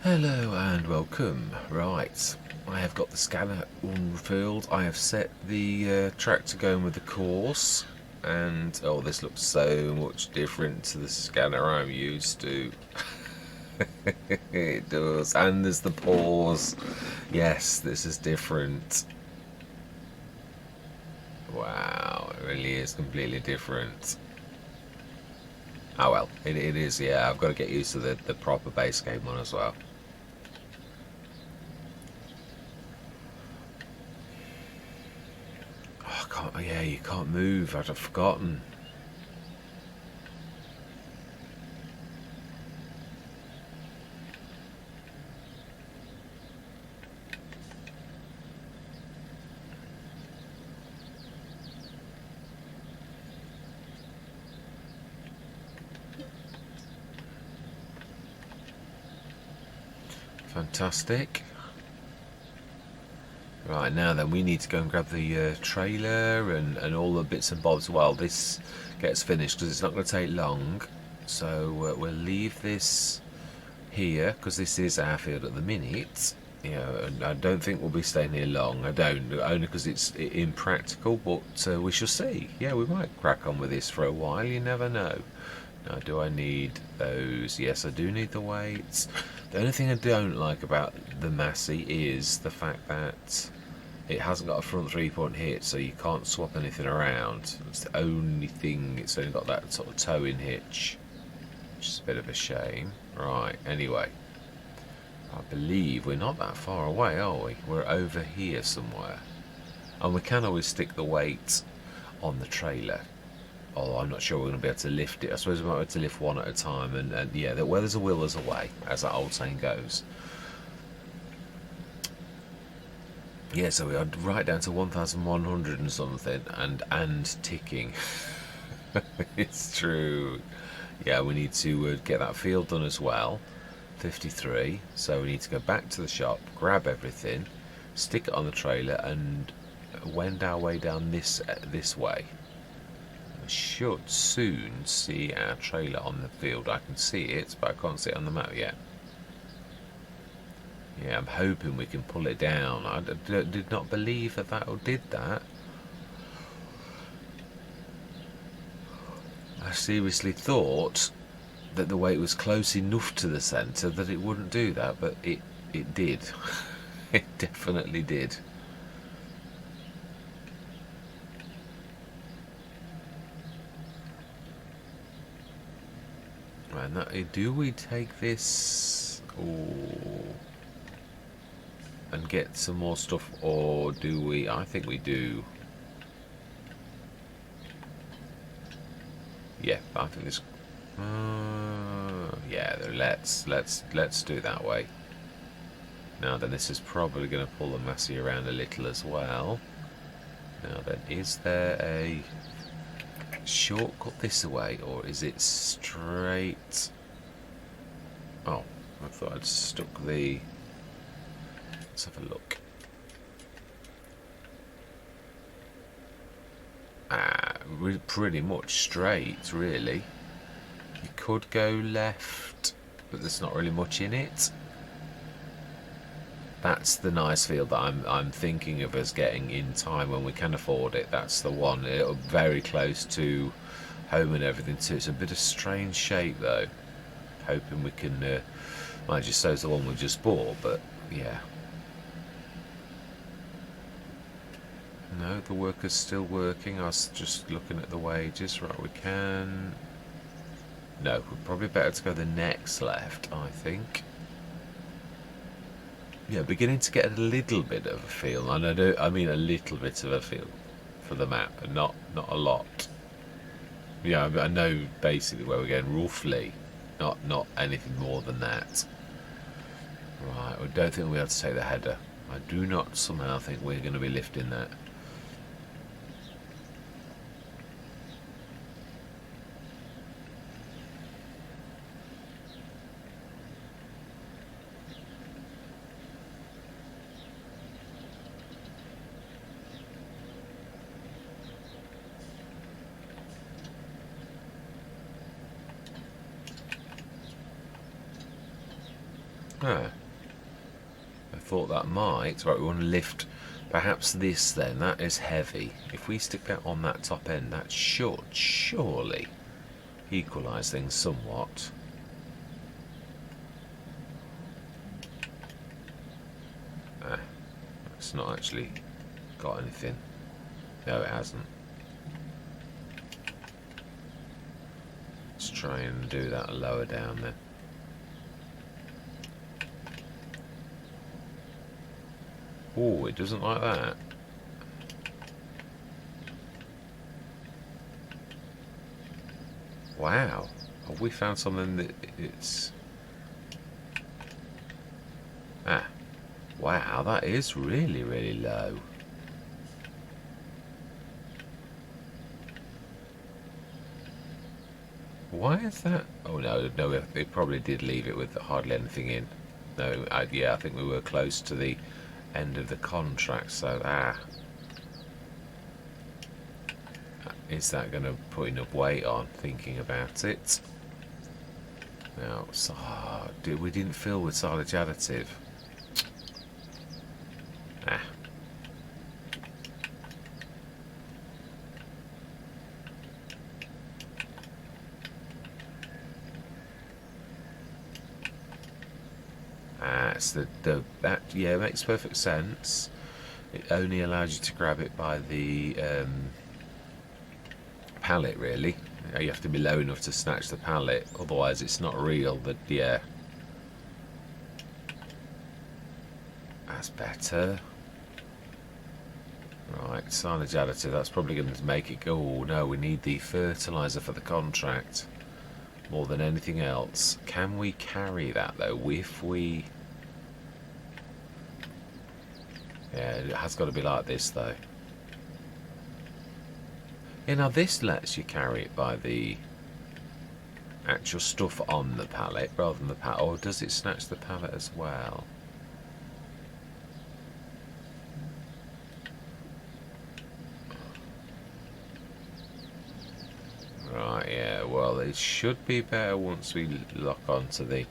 Hello and welcome. Right, I have got the scanner unfilled. I have set the tractor going with the course, and oh, this looks so much different to the scanner I'm used to. It does, and there's the pause. Yes, this is different. Wow, it really is completely different. Oh well, it is, yeah. I've got to get used to the proper base game one as well. Oh, I can't, yeah, you can't move. I'd have forgotten. Fantastic. Right, now then we need to go and grab the trailer and all the bits and bobs while this gets finished, because it's not going to take long. So we'll leave this here because this is our field at the minute. You know, and I don't think we'll be staying here long. I don't, only because it's impractical, but we shall see. Yeah, we might crack on with this for a while. You never know. Now, do I need those? Yes, I do need the weights. The only thing I don't like about the Massey is the fact that it hasn't got a front 3-point hitch, so you can't swap anything around. It's the only thing. It's only got that sort of toe-in hitch, which is a bit of a shame. Right, anyway. I believe we're not that far away, are we? We're over here somewhere. And we can always stick the weight on the trailer. Although I'm not sure we're going to be able to lift it. I suppose we might be able to lift one at a time. And yeah, where there's a will, there's a way, as that old saying goes. Yeah, so we are right down to 1,100 and something, and ticking. It's true. Yeah, we need to get that field done as well. 53. So we need to go back to the shop, grab everything, stick it on the trailer, and wend our way down this way. We should soon see our trailer on the field. I can see it, but I can't see it on the map yet. Yeah, I'm hoping we can pull it down. I did not believe that did that. I seriously thought that the weight was close enough to the centre that it wouldn't do that, but it did. It definitely did. And do we take this and get some more stuff, or do we? I think we do. Yeah, I think this. Yeah, let's do that way. Now then, this is probably going to pull the Massey around a little as well. Now then, is there a shortcut this way, or is it straight? Oh, I thought I'd stuck the. Let's have a look. Pretty much straight, really. You could go left, but there's not really much in it. That's the nice field that I'm thinking of us getting in time when we can afford it. That's the one. It'll very close to home and everything too. It's a bit of strange shape though. Hoping we can. Mind you, so's the one we just bought, but yeah. No, the worker's still working. I was just looking at the wages. Right, we can. No, we're probably better to go the next left, I think. Yeah, beginning to get a little bit of a feel, and I mean a little bit of a feel for the map, and not a lot. Yeah, I know basically where we're going roughly, not anything more than that. Right, I don't think we have to take the header. I do not somehow think we're going to be lifting that. Ah, I thought that might. Right, we want to lift perhaps this then. That is heavy. If we stick that on that top end, that should surely equalise things somewhat. Ah, it's not actually got anything. No, it hasn't. Let's try and do that lower down then. Oh, it doesn't like that. Wow. Have we found something that it's... Ah. Wow, that is really, really low. Why is that? Oh no, it probably did leave it with hardly anything in. No, yeah, I think we were close to the end of the contract, so is that going to put enough weight on, thinking about it? Now, we didn't fill with silage additive. It's that yeah, makes perfect sense. It only allows you to grab it by the pallet, really. You have to be low enough to snatch the pallet, otherwise it's not real. But yeah, that's better. Right, silage additive, that's probably going to make it go, oh no, we need the fertiliser for the contract more than anything else. Can we carry that though? If we... Yeah, it has got to be like this though. Yeah, now this lets you carry it by the actual stuff on the pallet rather than the pallet. Or does it snatch the pallet as well? Right, yeah, well, it should be better once we lock onto the...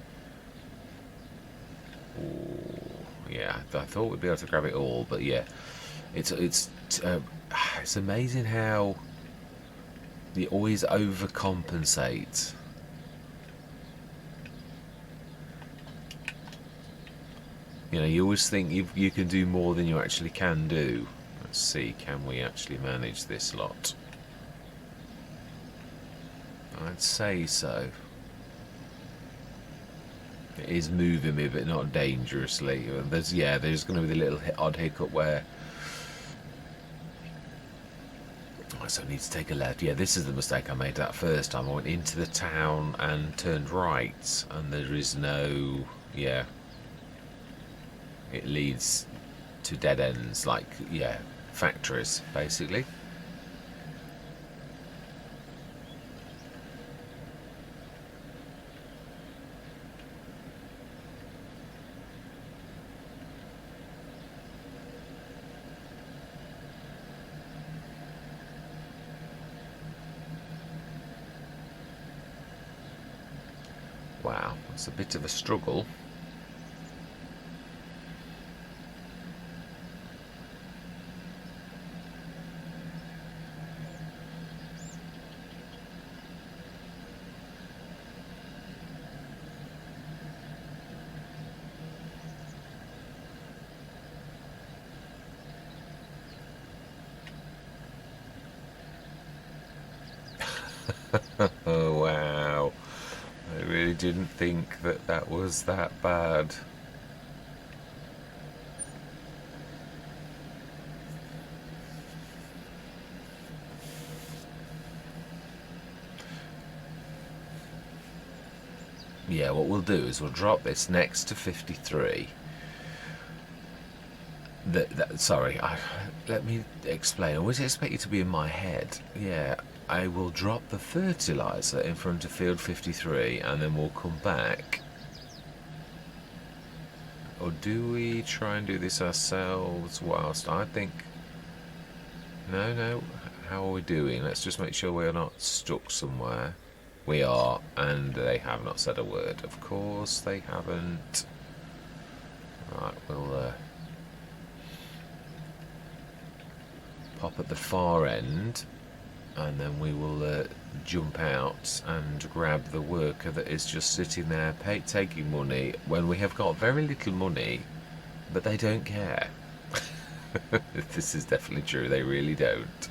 Ooh, yeah, I thought we'd be able to grab it all, but yeah, it's amazing how you always overcompensate. You know, you always think you can do more than you actually can do. Let's see, can we actually manage this lot? I'd say so. It is moving me, but not dangerously. There's going to be the little odd hiccup where so I need to take a left. Yeah, this is the mistake I made that first time. I went into the town and turned right, and there is no... Yeah, it leads to dead ends, like, yeah, factories, basically. Wow, it's a bit of a struggle. Oh wow, I really didn't think that was that bad. Yeah, what we'll do is we'll drop this next to 53. Sorry, let me explain. I always expect you to be in my head. Yeah, I will drop the fertiliser in front of field 53 and then we'll come back. Or do we try and do this ourselves whilst I think... No, how are we doing? Let's just make sure we're not stuck somewhere. We are, and they have not said a word. Of course they haven't. Right, we'll pop at the far end, and then we will jump out and grab the worker that is just sitting there taking money when we have got very little money, but they don't care. This is definitely true, they really don't.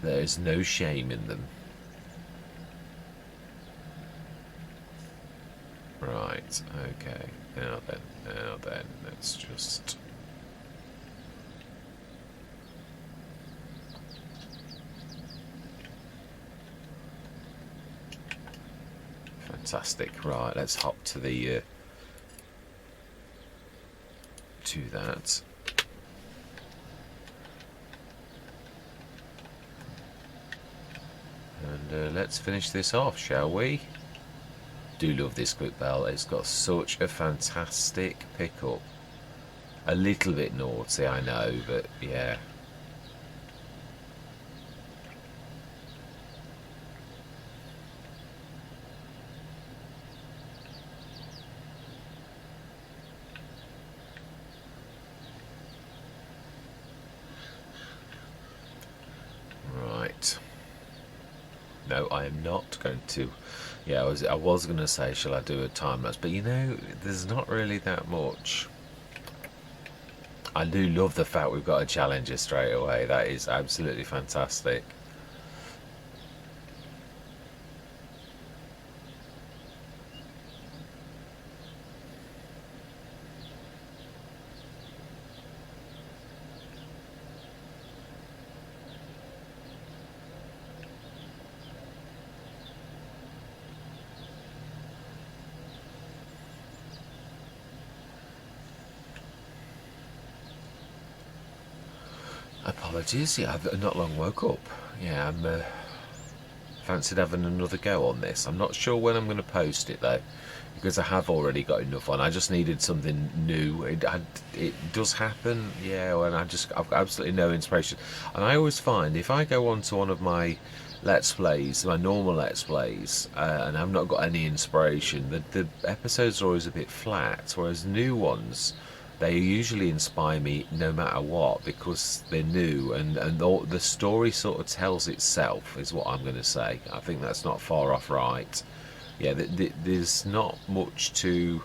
There's no shame in them. Right, okay, now then, let's just... Fantastic, right, let's hop to the... to that. And let's finish this off, shall we? Do love this quick bell. It's got such a fantastic pickup. A little bit naughty, I know, but yeah. Right. No, I am not going to. Yeah, I was going to say, shall I do a time lapse? But you know, there's not really that much. I do love the fact we've got a challenger straight away. That is absolutely fantastic. Apologies, yeah, I've not long woke up. Yeah, I'm fancied having another go on this. I'm not sure when I'm going to post it though, because I have already got enough on. I just needed something new. It does happen, yeah, and I've got absolutely no inspiration. And I always find if I go on to one of my Let's Plays, my normal Let's Plays, and I've not got any inspiration, the episodes are always a bit flat, whereas new ones, they usually inspire me no matter what, because they're new, and the story sort of tells itself, is what I'm going to say. I think that's not far off right. Yeah, there's not much to...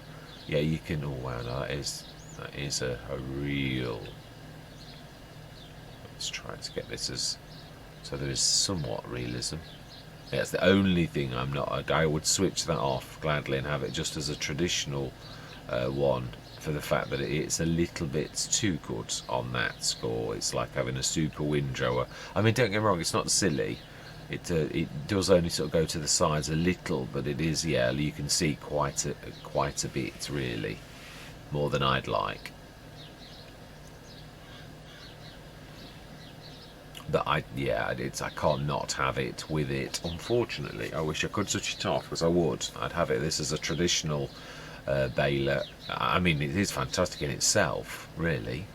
Yeah, you can... Oh, wow, no, that is a real... Let's try to get this as... So there is somewhat realism. Yeah, it's the only thing I'm not... I would switch that off gladly and have it just as a traditional one, for the fact that it's a little bit too good on that score. It's like having a super windrower. I mean, don't get me wrong, it's not silly. It does only sort of go to the sides a little, but it is, yeah, you can see quite a bit, really, more than I'd like. But I can't not have it with it, unfortunately. I wish I could switch it off, because I would. I'd have it this as a traditional baler. I mean, it is fantastic in itself, really.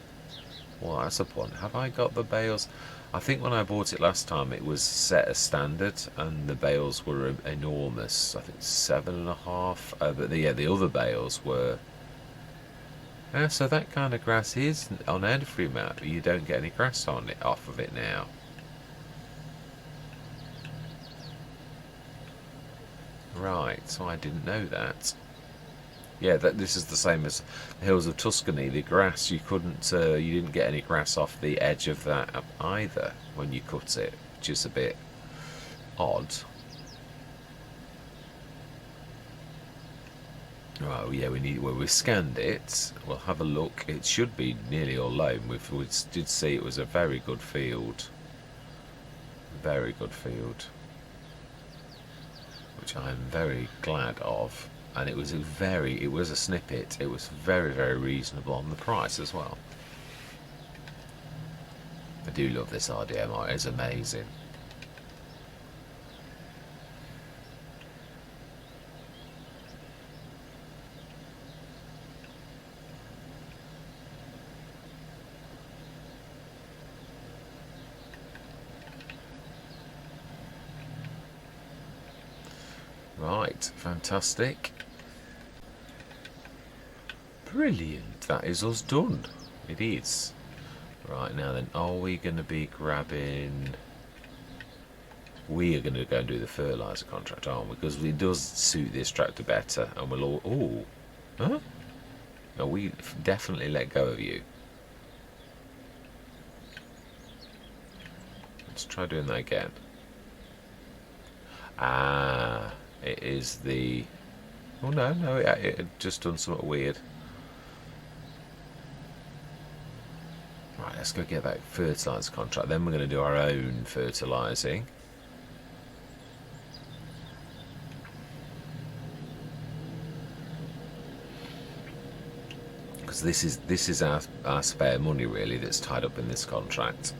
Well, that's a point. Have I got the bales? I think when I bought it last time, it was set as standard, and the bales were enormous. I think 7.5. But the other bales were... so that kind of grass is on every map. You don't get any grass on it off of it now. Right, so I didn't know that. Yeah, this is the same as the hills of Tuscany. The grass, you didn't get any grass off the edge of that either when you cut it, which is a bit odd. Oh yeah, we scanned it. We'll have a look. It should be nearly all loam. We did see it was a very good field. Very good field. Which I'm very glad of. And it was a snippet. It was very, very reasonable on the price as well. I do love this RDMR. It's amazing. Right, fantastic. Brilliant. That is us done. It is. Right, now then, are we going to be grabbing... We are going to go and do the fertiliser contract, aren't we? Because it does suit this tractor better. And we'll all... Ooh. Huh? No, we definitely let go of you. Let's try doing that again. Ah, it is the... Oh, no, it had just done something weird. Right, let's go get that fertiliser contract. Then we're going to do our own fertilising. Because this is our spare money, really, that's tied up in this contract.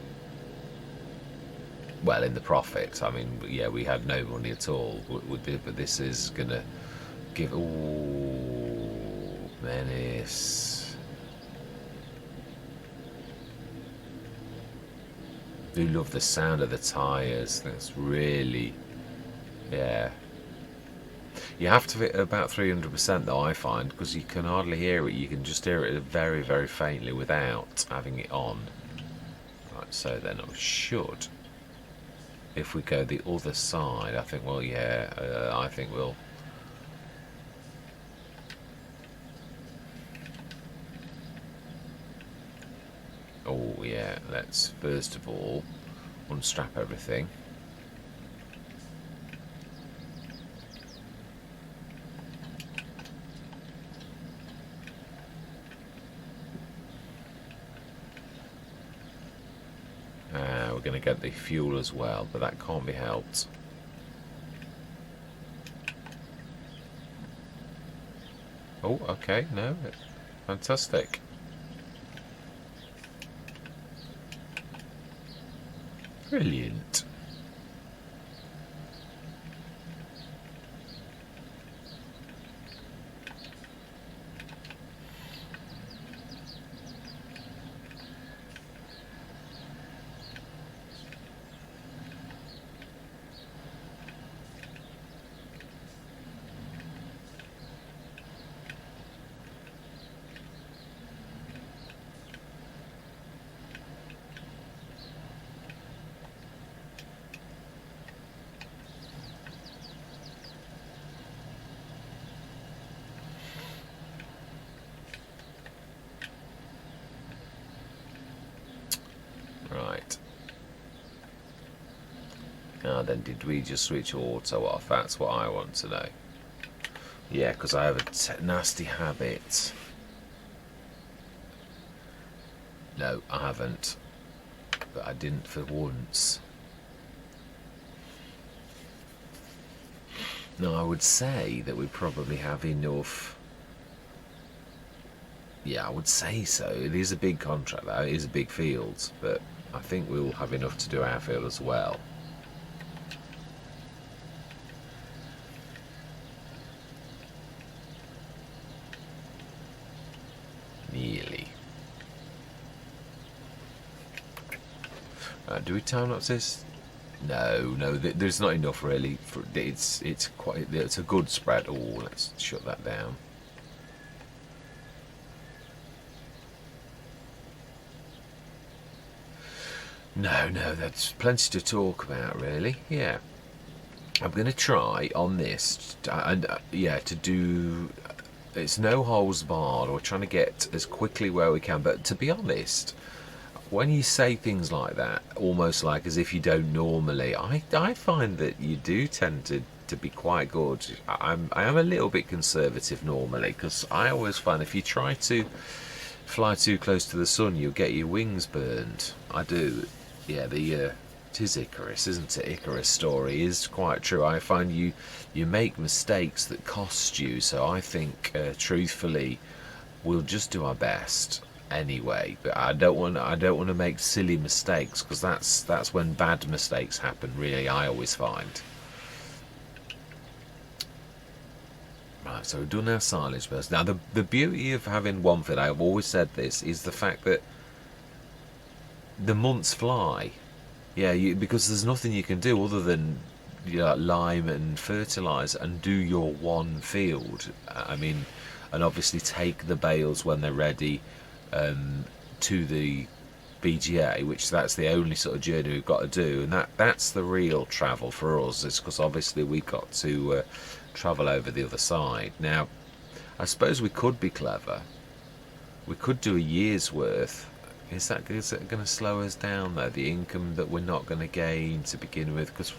Well, in the profit. I mean, yeah, we had no money at all, but this is going to give... Ooh, menace. Do love the sound of the tyres. That's really... Yeah. You have to hit about 300% though, I find, because you can hardly hear it. You can just hear it very, very faintly without having it on. Right, so then I should... If we go the other side, I think, well, yeah, I think we'll... Oh, yeah, let's first of all unstrap everything. We're going to get the fuel as well, but that can't be helped. Oh, okay, no, fantastic. Brilliant. Right. Now then, did we just switch auto off? That's what I want to know. Yeah, because I have a nasty habit. No, I haven't. But I didn't for once. Now, I would say that we probably have enough... Yeah, I would say so. It is a big contract, though. It is a big field, but I think we'll have enough to do our field as well. Nearly. Do we time lapse this? No, there's not enough really. It's a good spread. Oh, let's shut that down. No, that's plenty to talk about, really. Yeah, I'm going to try on this, and yeah, to do. It's no holes barred. We're trying to get as quickly where we can. But to be honest, when you say things like that, almost like as if you don't normally, I find that you do tend to be quite good. I am a little bit conservative normally, because I always find if you try to fly too close to the sun, you'll get your wings burned. I do. Yeah, it is Icarus, isn't it? Icarus story is quite true. I find you make mistakes that cost you. So I think, truthfully, we'll just do our best anyway. But I don't want to make silly mistakes, because that's when bad mistakes happen. Really, I always find. Right, so we've done our silage burst. Now, the beauty of having one fit, I've always said this, is the fact that the months fly. Yeah, because there's nothing you can do other than lime and fertiliser and do your one field. I mean, and obviously take the bales when they're ready to the BGA, which that's the only sort of journey we've got to do, and that's the real travel for us. It's because obviously we've got to travel over the other side. Now, I suppose we could be clever. We could do a year's worth. Is it going to slow us down though? The income that we're not going to gain to begin with, because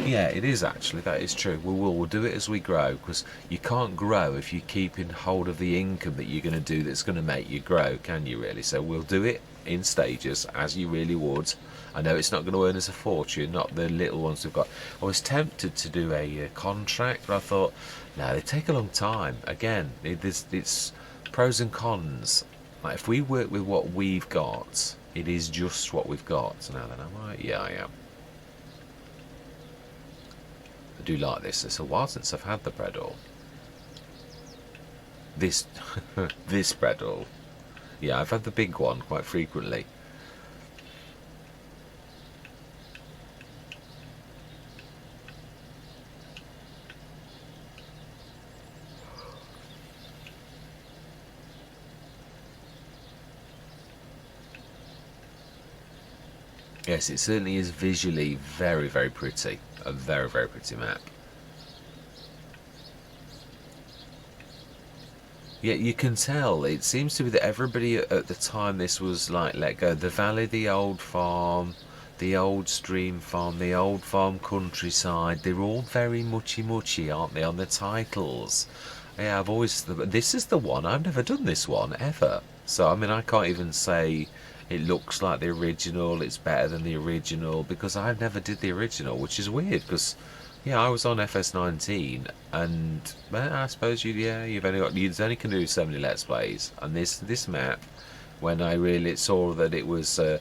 yeah, it is actually, that is true. We'll do it as we grow, because you can't grow if you keep in hold of the income that you're going to do that's going to make you grow, can you really? So we'll do it in stages, as you really would. I know it's not going to earn us a fortune, not the little ones we've got. I was tempted to do a contract, but I thought, no, they take a long time. Again, it's pros and cons. Like, if we work with what we've got, it is just what we've got. So now then, am I? Yeah, I am. I do like this. It's a while since I've had the bread all. This, this bread all. Yeah, I've had the big one quite frequently. Yes, it certainly is visually very, very pretty. A very, very pretty map. Yeah, you can tell. It seems to be that everybody at the time this was like let go. The valley, the old farm, the old stream farm, the old farm countryside. They're all very muchy, aren't they, on the titles? Yeah, I've always. This is the one. I've never done this one ever. So I mean, I can't even say it looks like the original. It's better than the original because I never did the original, which is weird because yeah, I was on FS19, and well, I suppose you've only got you only can do so many let's plays, and this map, when I really saw that it was a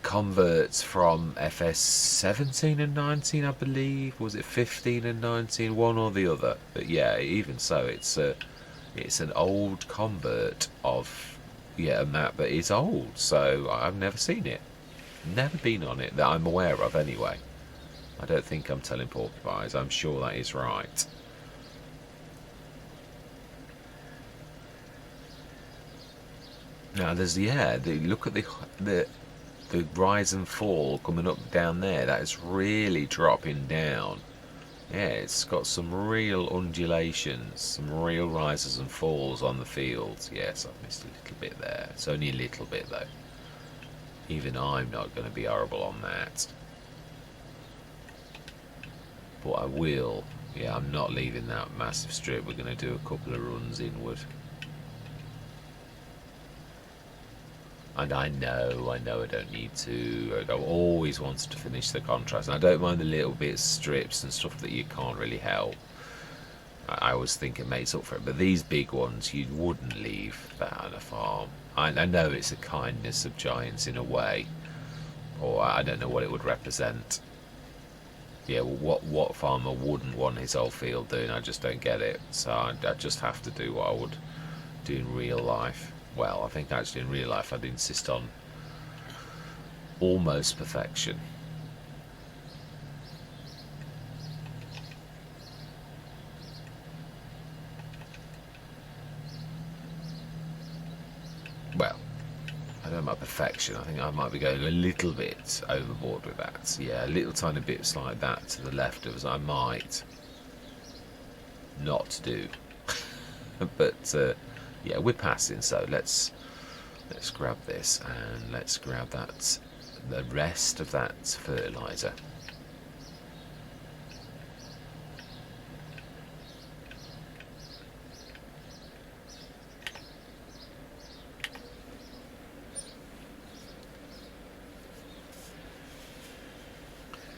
convert from FS17 and 19, I believe, was it 15 and 19, one or the other? But yeah, even so, it's an old convert of a map that is old, so I've never seen it, never been on it that I'm aware of anyway. I don't think I'm telling porcupines. I'm sure that is right. Now there's look at the rise and fall coming up down there. That is really dropping down. Yeah, it's got some real undulations, some real rises and falls on the fields. Yes, I've missed a little bit there. It's only a little bit though. Even I'm not going to be horrible on that. But I will. Yeah, I'm not leaving that massive strip. We're going to do a couple of runs inward. And I know I don't need to. I always wanted to finish the contrast. And I don't mind the little bits, strips and stuff that you can't really help. I always think it makes up for it. But these big ones, you wouldn't leave that on a farm. I know it's a kindness of giants in a way. Or I don't know what it would represent. Yeah, well, what farmer wouldn't want his whole field doing? I just don't get it. So I just have to do what I would do in real life. Well, I think actually in real life I'd insist on almost perfection. Well, I don't know about perfection. I think I might be going a little bit overboard with that. Yeah, little tiny bits like that to the left of us I might not do. But yeah, we're passing, so let's grab this and let's grab the rest of that fertilizer.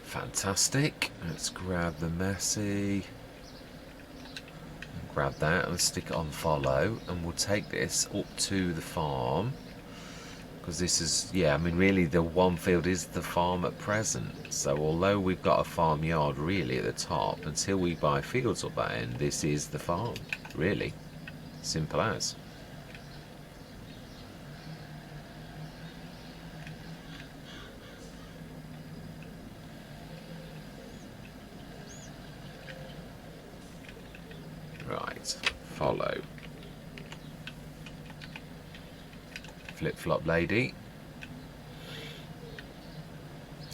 Fantastic. Let's grab the messy. Grab that and stick it on follow, and we'll take this up to the farm because this is, yeah, I mean really the one field is the farm at present. So although we've got a farmyard really at the top, until we buy fields up that end, this is the farm, really. Simple as. follow. Flip-flop lady,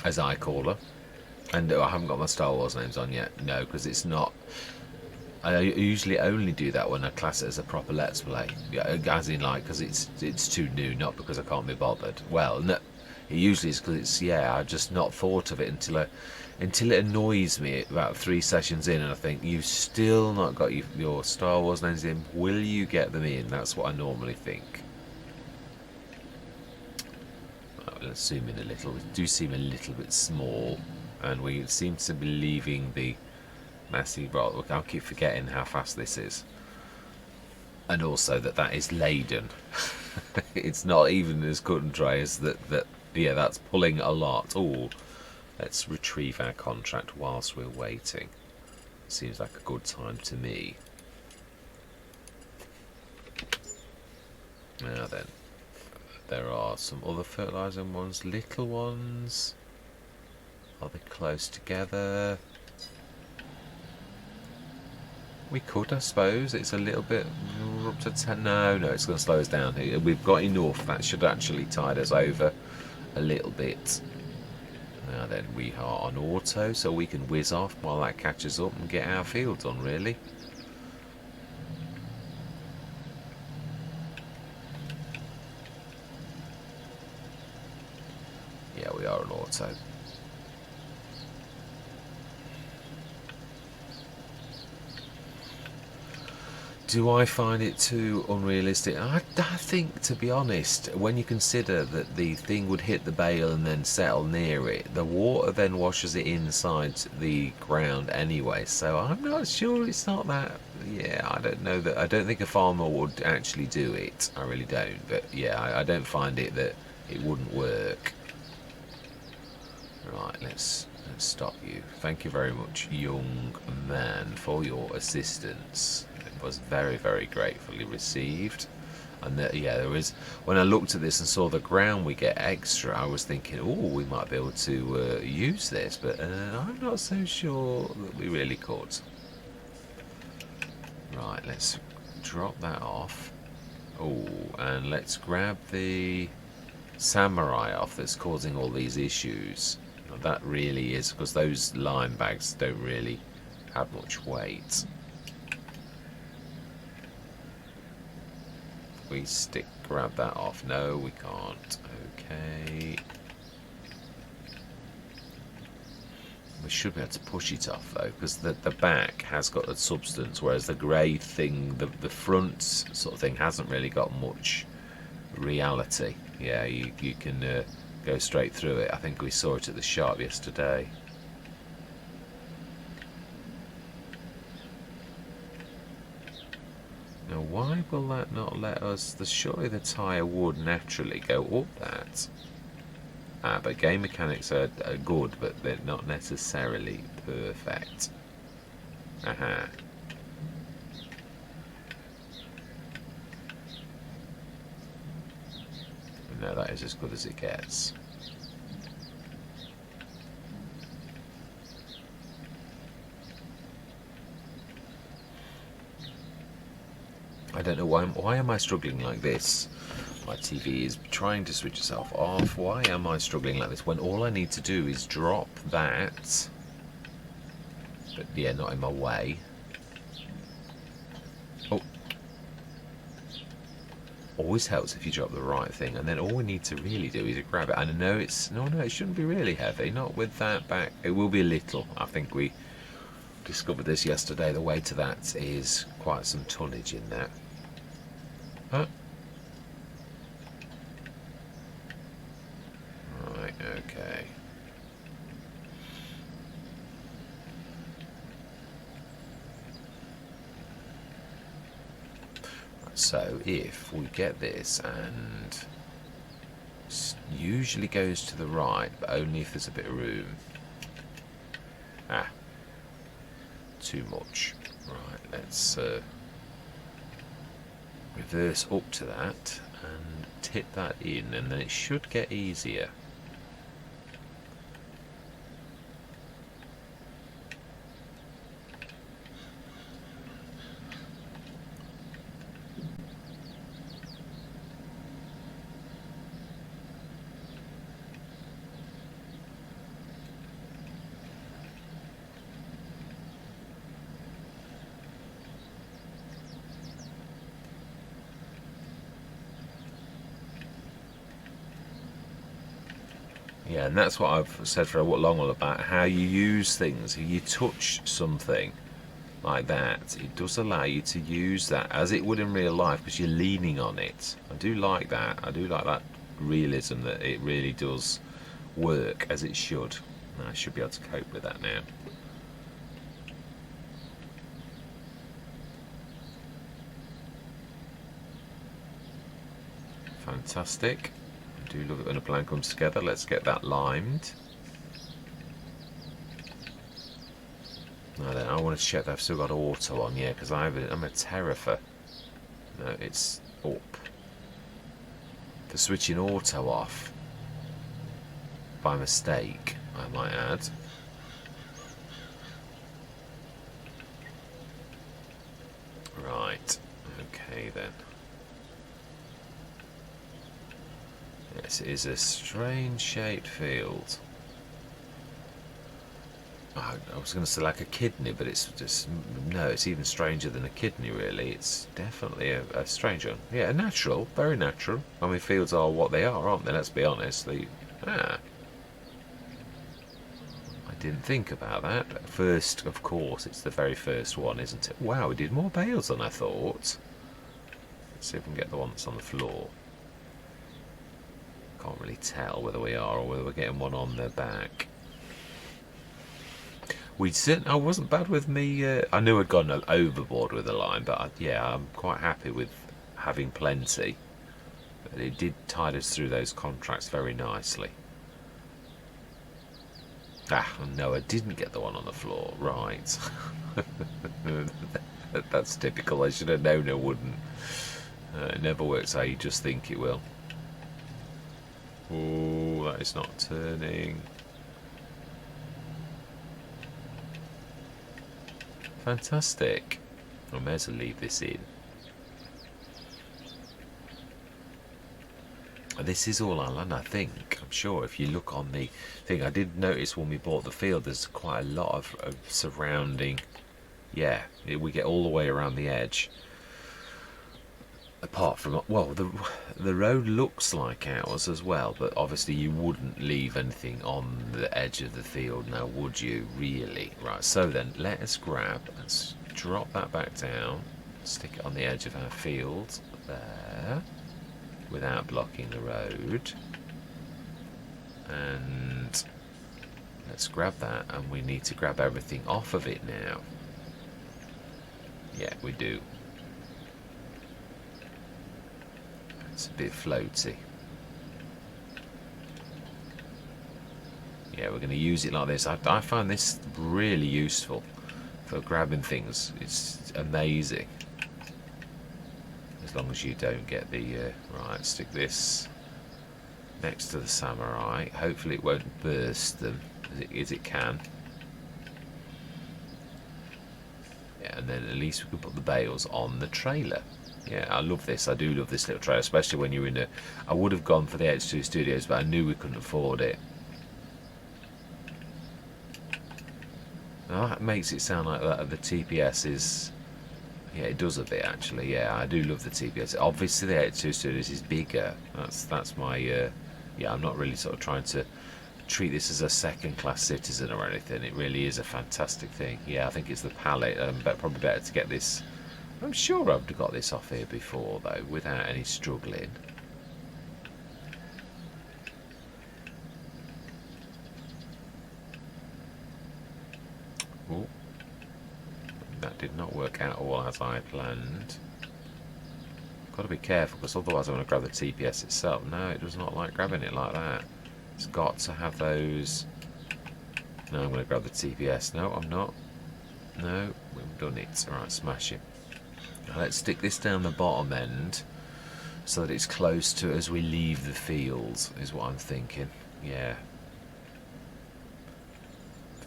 as I call her. And I haven't got my Star Wars names on yet. No, because it's not. I usually only do that when I class it as a proper Let's Play. Yeah, as in, like, because it's too new, not because I can't be bothered. Well, no, it usually is because it's, yeah, I've just not thought of it until it annoys me about 3 sessions in, and I think, you've still not got your Star Wars names in. Will you get them in? That's what I normally think. Let's zoom in a little. We do seem a little bit small, and we seem to be leaving the massive rock. Look, I'll keep forgetting how fast this is, and also that is laden. It's not even as cut and dry as that. Yeah, that's pulling a lot. Oh, let's retrieve our contract whilst we're waiting. Seems like a good time to me. Now then. There are some other fertiliser ones, little ones. Are they close together? We could, I suppose. It's a little bit up to 10. No, it's going to slow us down. We've got enough. That should actually tide us over a little bit. Now then, we are on auto, so we can whiz off while that catches up and get our fields on, really. Yeah, we are on auto. Do I find it too unrealistic? I think, to be honest, when you consider that the thing would hit the bale and then settle near it, the water then washes it inside the ground anyway, so I'm not sure it's not that. Yeah, I don't know that. I don't think a farmer would actually do it. I really don't. But yeah, I don't find it that it wouldn't work. Right, let's stop you. Thank you very much, young man, for your assistance. It was very, very gratefully received. And yeah, there was, when I looked at this and saw the ground we get extra, I was thinking, oh, we might be able to use this, but I'm not so sure that we really could. Right, let's drop that off. Oh, and let's grab the samurai off that's causing all these issues. That really is, because those lime bags don't really have much weight. We grab that off. No, we can't. Okay. We should be able to push it off though, because the back has got a substance, whereas the grey thing, the front sort of thing, hasn't really got much reality. Yeah, you can go straight through it. I think we saw it at the shop yesterday. Now, why will that not let us? Surely the tyre would naturally go up that. But game mechanics are good, but they're not necessarily perfect. Aha. No, that is as good as it gets. I don't know why am I struggling like this? My TV is trying to switch itself off. Why am I struggling like this when all I need to do is drop that? But yeah, not in my way. Oh. Always helps if you drop the right thing, and then all we need to really do is grab it. And I know it's no, it shouldn't be really heavy. Not with that back. It will be a little. I think we discovered this yesterday. The weight of that is quite some tonnage in that. Huh? Right. Okay. So if we get this, and usually goes to the right, but only if there's a bit of room. Ah, too much. Right, let's reverse up to that and tip that in, and then it should get easier. Yeah, and that's what I've said for a long while about how you use things. If you touch something like that, it does allow you to use that as it would in real life because you're leaning on it. I do like that. I do like that realism that it really does work as it should. And I should be able to cope with that now. Fantastic. I do love it when a plan comes together. Let's get that limed. Now then, I want to check that I've still got auto on, yeah, because I'm a terror for... No, it's up. For switching auto off by mistake, I might add. Right, okay then. Yes, it is a strange shaped field. I was going to say like a kidney, but it's just, no, it's even stranger than a kidney really. It's definitely a strange one. Yeah, natural, very natural. I mean, fields are what they are, aren't they? Let's be honest. I didn't think about that. First, of course, it's the very first one, isn't it? Wow, we did more bales than I thought. Let's see if we can get the one that's on the floor. Can't really tell whether we are or whether we're getting one on the back. I wasn't bad with me. I knew I'd gone overboard with the line, but yeah, I'm quite happy with having plenty. But it did tide us through those contracts very nicely. No, I didn't get the one on the floor. Right. That's typical. I should have known I wouldn't. It never works how you just think it will. Oh, that is not turning. Fantastic. I may as well leave this in. This is all our land, I think. I'm sure if you look on the thing, I did notice when we bought the field, there's quite a lot of surrounding. Yeah, we get all the way around the edge. Apart from, well, the road looks like ours as well, but obviously you wouldn't leave anything on the edge of the field now, would you, really? Right, so then let's drop that back down, stick it on the edge of our field there without blocking the road, and let's grab that, and we need to grab everything off of it now. Yeah, we do. It's a bit floaty. Yeah, we're going to use it like this. I find this really useful for grabbing things. It's amazing. As long as you don't get the... right, stick this next to the samurai. Hopefully it won't burst them as it can. Yeah, and then at least we can put the bales on the trailer. Yeah, I love this. I do love this little trailer, especially when you're in a... I would have gone for the H2 Studios, but I knew we couldn't afford it. Now, that makes it sound like that the TPS is... Yeah, it does a bit, actually. Yeah, I do love the TPS. Obviously, the H2 Studios is bigger. That's my... yeah, I'm not really sort of trying to treat this as a second-class citizen or anything. It really is a fantastic thing. Yeah, I think it's the palette. But probably better to get this... I'm sure I've got this off here before, though, without any struggling. Oh, that did not work out all as I planned. Got to be careful, because otherwise I'm going to grab the TPS itself. No, it does not like grabbing it like that. It's got to have those... No, I'm going to grab the TPS. No, I'm not. No, we've done it. Alright, smash it. Let's stick this down the bottom end so that it's close to as we leave the field, is what I'm thinking. Yeah.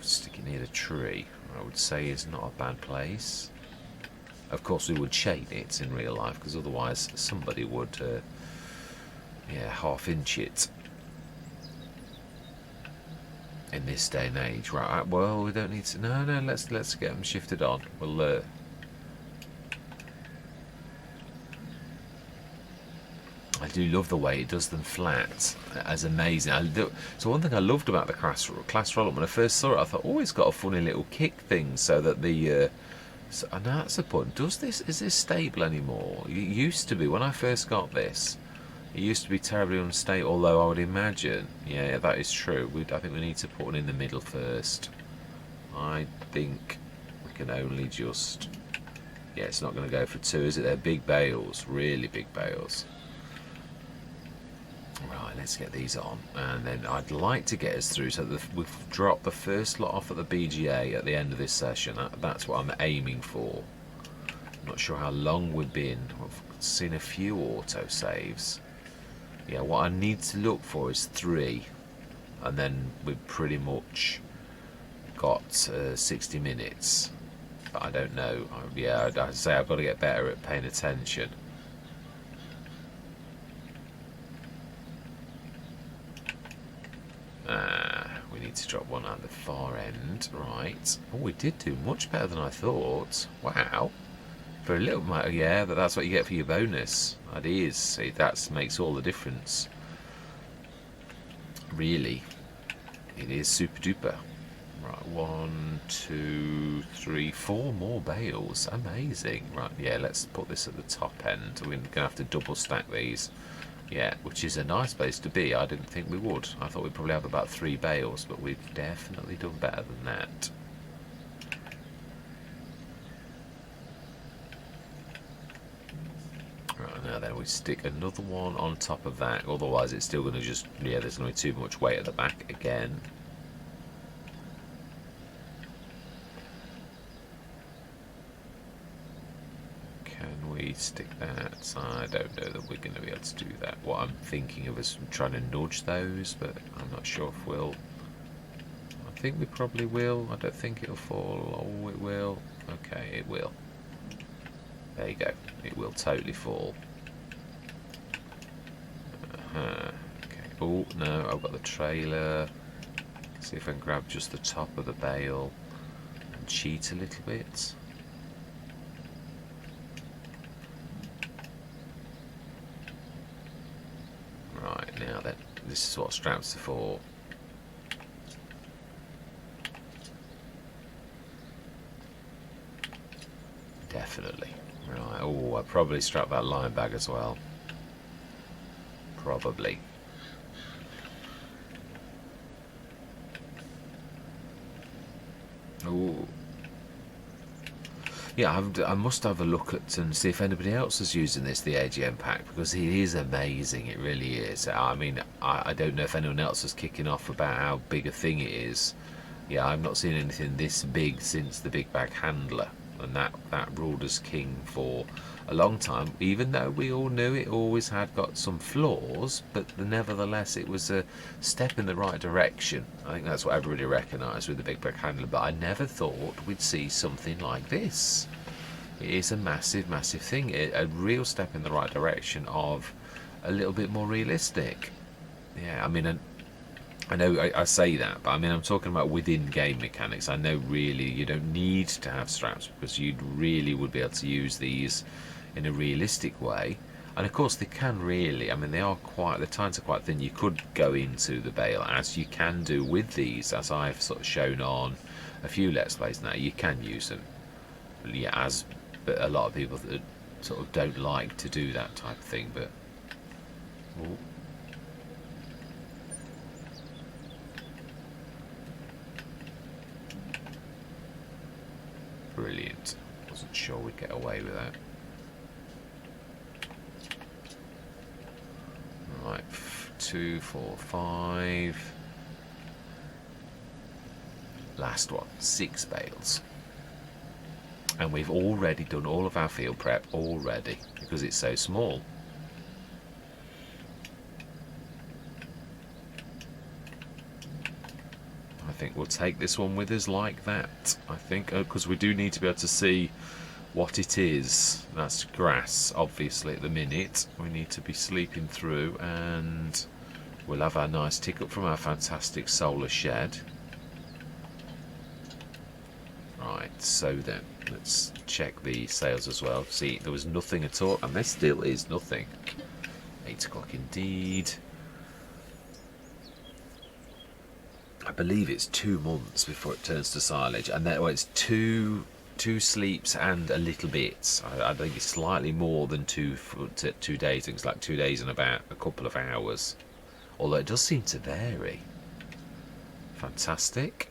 Stick it near the tree, I would say, is not a bad place. Of course, we would chain it in real life, because otherwise somebody would, yeah, half-inch it. In this day and age, right? Well, we don't need to. No, let's get them shifted on. We'll. I do love the way it does them flat. As amazing. So one thing I loved about the class roll-up, when I first saw it, I thought, oh, it's got a funny little kick thing, so that the so, and that's the point. Is this stable anymore? It used to be when I first got this. It used to be terribly unstable. Although I would imagine, yeah, that is true. I think we need to put one in the middle first. I think we can only just. Yeah, it's not going to go for 2, is it? They're big bales, really big bales. Right, let's get these on, and then I'd like to get us through so that we've dropped the first lot off at the BGA at the end of this session. That's what I'm aiming for. I'm not sure how long we've been. We've seen a few auto saves. Yeah, what I need to look for is 3, and then we've pretty much got 60 minutes. But I don't know. Yeah, I'd say I've got to get better at paying attention. We need to drop one at the far end, right? Oh, we did do much better than I thought. Wow. For a little matter, yeah, that's what you get for your bonus. That is. See, that makes all the difference. Really. It is super duper. Right, 1, 2, 3, 4 more bales. Amazing. Right, yeah, let's put this at the top end. We're going to have to double stack these. Yeah, which is a nice place to be. I didn't think we would. I thought we'd probably have about 3 bales, but we've definitely done better than that. Right, now then we stick another one on top of that. Otherwise it's still going to just, yeah, there's going to be too much weight at the back again. Stick that. I don't know that we're going to be able to do that. What I'm thinking of is trying to nudge those, but I'm not sure if we'll. I think we probably will. I don't think it'll fall. Oh, it will. Okay, it will. There you go. It will totally fall. Okay. Oh no, I've got the trailer. See if I can grab just the top of the bale and cheat a little bit. Now then, this is what straps are for. Definitely. Right, oh, I probably strapped that line bag as well. Probably. Oh. Yeah, I must have a look at and see if anybody else is using this, the AGM pack, because it is amazing. It really is. I mean, I don't know if anyone else is kicking off about how big a thing it is. Yeah, I've not seen anything this big since the big bag handler, and that ruled as king for a long time. Even though we all knew it always had got some flaws, but nevertheless it was a step in the right direction. I think that's what everybody recognised with the big bag handler. But I never thought we'd see something like this. It is a massive, massive thing. A real step in the right direction of a little bit more realistic. Yeah, I mean, I know I say that, but I mean, I'm talking about within game mechanics. I know really you don't need to have straps because you really would be able to use these in a realistic way. And of course they can really, I mean, the tines are quite thin. You could go into the bale as you can do with these, as I've sort of shown on a few Let's Plays now. You can use them, yeah, but a lot of people that sort of don't like to do that type of thing. But ooh. Brilliant. Wasn't sure we'd get away with that. Right, 2, 4, 5. Last one, 6 bales. And we've already done all of our field prep already because it's so small. I think we'll take this one with us like that. I think because we do need to be able to see what it is. That's grass, obviously, at the minute. We need to be sleeping through, and we'll have our nice tick up from our fantastic solar shed. Right, so then let's check the sales as well. See, there was nothing at all, and there still is nothing. 8 o'clock indeed. I believe it's 2 months before it turns to silage, and then it's two sleeps and a little bit. I think it's slightly more than 2 days. I think it's like 2 days and about a couple of hours. Although it does seem to vary. Fantastic.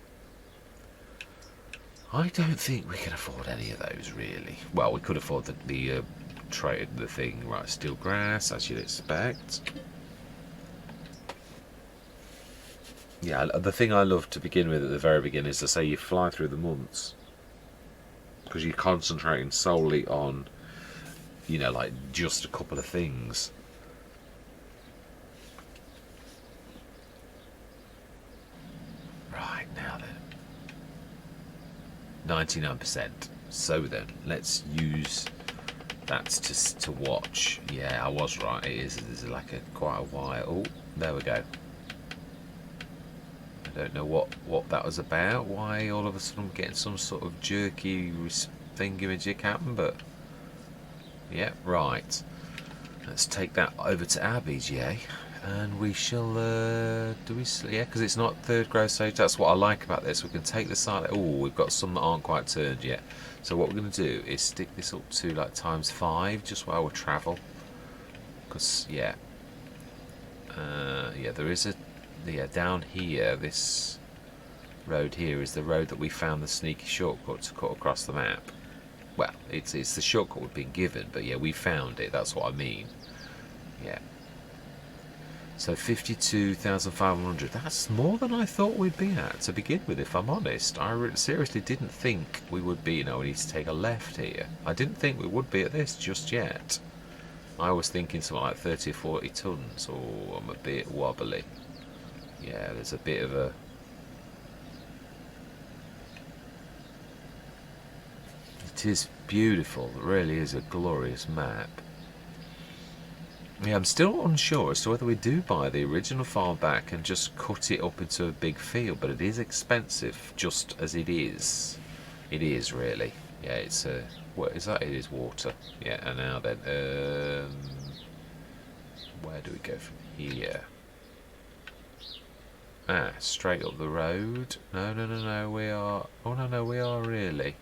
I don't think we can afford any of those really. Well, we could afford the thing, right? Steel grass, as you'd expect. Yeah, the thing I love to begin with at the very beginning is to say you fly through the months, because you're concentrating solely on, you know, like just a couple of things. Right, now then, 99%. So then, let's use that to watch. Yeah, I was right. It is like quite a while. Oh, there we go. I don't know what that was about. Why all of a sudden I'm getting some sort of jerky thingamajig happen, but yeah, right. Let's take that over to our BGA, and we shall yeah, because it's not third growth stage. That's what I like about this. We can take the side. Oh, we've got some that aren't quite turned yet. So what we're going to do is stick this up to like ×5 just while we travel, because yeah, there is a. Yeah, down here, this road here is the road that we found the sneaky shortcut to cut across the map. Well, it's the shortcut we've been given, but yeah, we found it, that's what I mean. Yeah. So 52,500, that's more than I thought we'd be at to begin with, if I'm honest. I seriously didn't think we would be, you know, we need to take a left here. I didn't think we would be at this just yet. I was thinking something like 30 or 40 tons. Oh, I'm a bit wobbly. Yeah, there's a bit of a... It is beautiful. It really is a glorious map. Yeah, I'm still unsure as to whether we do buy the original file back and just cut it up into a big field, but it is expensive just as it is. It is really. Yeah, it's a... What is that? It is water. Yeah, and now then... where do we go from here? Ah, straight up the road. No, we are... Oh, no, we are really.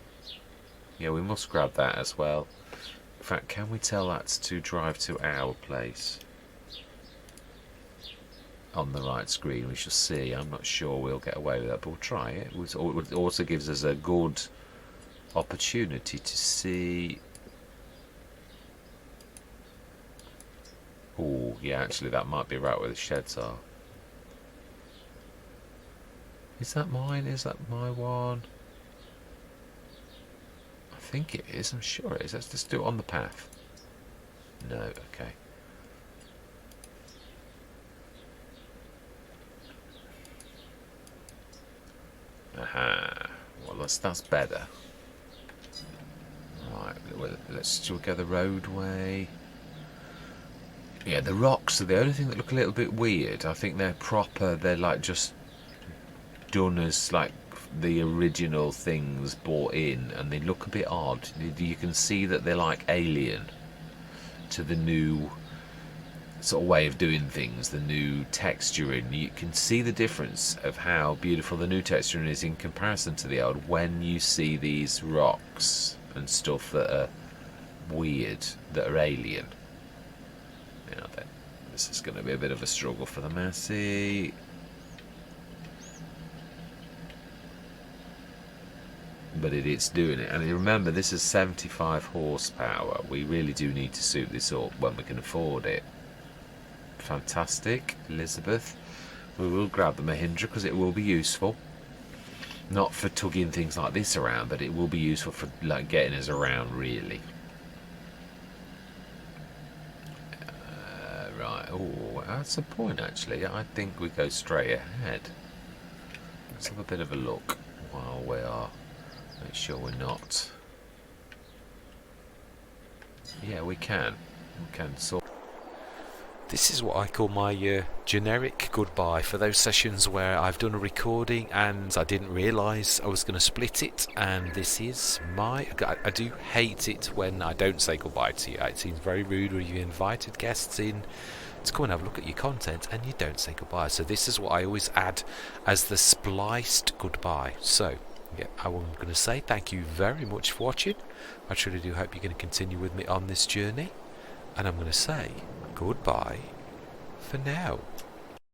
Yeah, we must grab that as well. In fact, can we tell that to drive to our place? On the right screen, we shall see. I'm not sure we'll get away with that, but we'll try it. It also gives us a good opportunity to see... Oh, yeah, actually, that might be right where the sheds are. Is that mine? Is that my one? I think it is. I'm sure it is. Let's just do it on the path. No, okay. Aha. Well, that's better. Right. Well, let's go the roadway. Yeah, the rocks are the only thing that look a little bit weird. I think they're proper. They're like just done as like the original things bought in, and they look a bit odd. You can see that they're like alien to the new sort of way of doing things, the new texturing. You can see the difference of how beautiful the new texturing is in comparison to the old when you see these rocks and stuff that are weird, that are alien. Now then, this is going to be a bit of a struggle for the Massey. But it's doing it, and remember, this is 75 horsepower. We really do need to suit this up when we can afford it. Fantastic, Elizabeth. We will grab the Mahindra because it will be useful, not for tugging things like this around, but it will be useful for like getting us around really. Right, oh, that's a point actually. I think we go straight ahead. Let's have a bit of a look while we are. Make sure we're not. Yeah, we can. We can sort. This is what I call my generic goodbye for those sessions where I've done a recording and I didn't realise I was going to split it, and this is my... I do hate it when I don't say goodbye to you. It seems very rude when you've invited guests in to come and have a look at your content and you don't say goodbye. So this is what I always add as the spliced goodbye. So yeah, I'm going to say thank you very much for watching. I truly do hope you're going to continue with me on this journey, and I'm going to say goodbye for now.